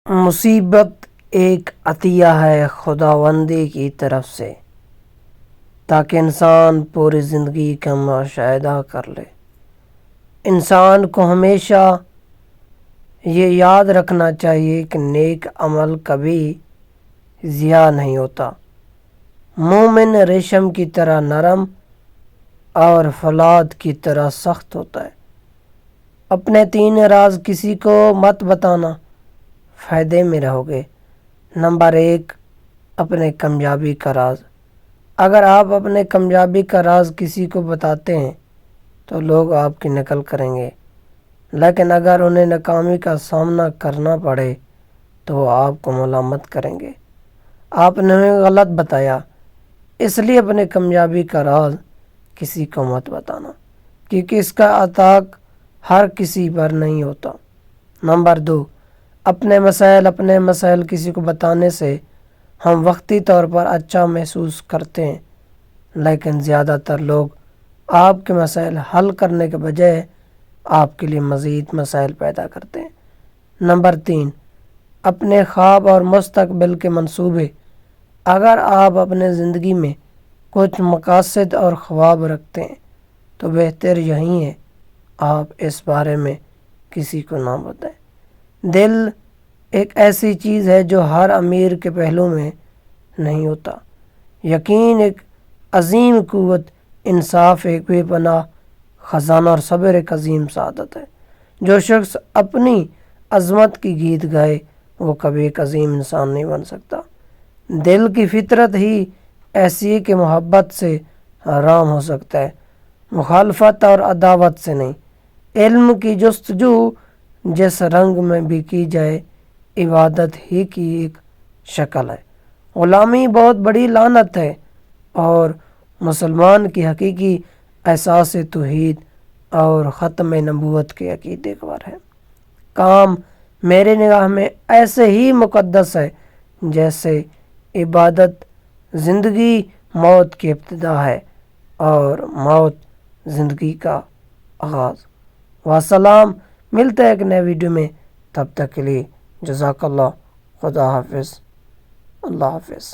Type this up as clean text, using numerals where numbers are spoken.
مصیبت ایک عطیہ ہے خداوندی کی طرف سے تاکہ انسان پوری زندگی کا مشاہدہ کر لے۔ انسان کو ہمیشہ یہ یاد رکھنا چاہیے کہ نیک عمل کبھی ضیاع نہیں ہوتا۔ مومن ریشم کی طرح نرم اور فولاد کی طرح سخت ہوتا ہے۔ اپنے 3 راز کسی کو مت بتانا، فائدے میں رہو گے۔ نمبر 1، اپنے کامیابی کا راز۔ اگر آپ اپنے کامیابی کا راز کسی کو بتاتے ہیں تو لوگ آپ کی نقل کریں گے، لیکن اگر انہیں ناکامی کا سامنا کرنا پڑے تو وہ آپ کو ملامت کریں گے۔ آپ نے انہیں غلط بتایا، اس لیے اپنے کامیابی کا راز کسی کو مت بتانا، کیونکہ اس کا اطلاق ہر کسی پر نہیں ہوتا۔ نمبر 2، اپنے مسائل کسی کو بتانے سے ہم وقتی طور پر اچھا محسوس کرتے ہیں، لیکن زیادہ تر لوگ آپ کے مسائل حل کرنے کے بجائے آپ کے لیے مزید مسائل پیدا کرتے ہیں۔ نمبر 3، اپنے خواب اور مستقبل کے منصوبے۔ اگر آپ اپنے زندگی میں کچھ مقاصد اور خواب رکھتے ہیں تو بہتر یہی ہے آپ اس بارے میں کسی کو نہ بتائیں۔ دل ایک ایسی چیز ہے جو ہر امیر کے پہلو میں نہیں ہوتا۔ یقین ایک عظیم قوت، انصاف ایک بے پناہ خزانہ اور صبر ایک عظیم سعادت ہے۔ جو شخص اپنی عظمت کی گیت گائے وہ کبھی ایک عظیم انسان نہیں بن سکتا۔ دل کی فطرت ہی ایسی ہے کہ محبت سے آرام ہو سکتا ہے، مخالفت اور عداوت سے نہیں۔ علم کی جستجو جس رنگ میں بھی کی جائے عبادت ہی کی ایک شکل ہے۔ غلامی بہت بڑی لعنت ہے اور مسلمان کی حقیقی احساس توحید اور ختم نبوت کے عقیدے پر ہے۔ کام میرے نگاہ میں ایسے ہی مقدس ہے جیسے عبادت۔ زندگی موت کی ابتدا ہے اور موت زندگی کا آغاز۔ والسلام، ملتے ہیں ایک نئے ویڈیو میں، تب تک کے لیے جزاک اللہ، خدا حافظ، اللہ حافظ۔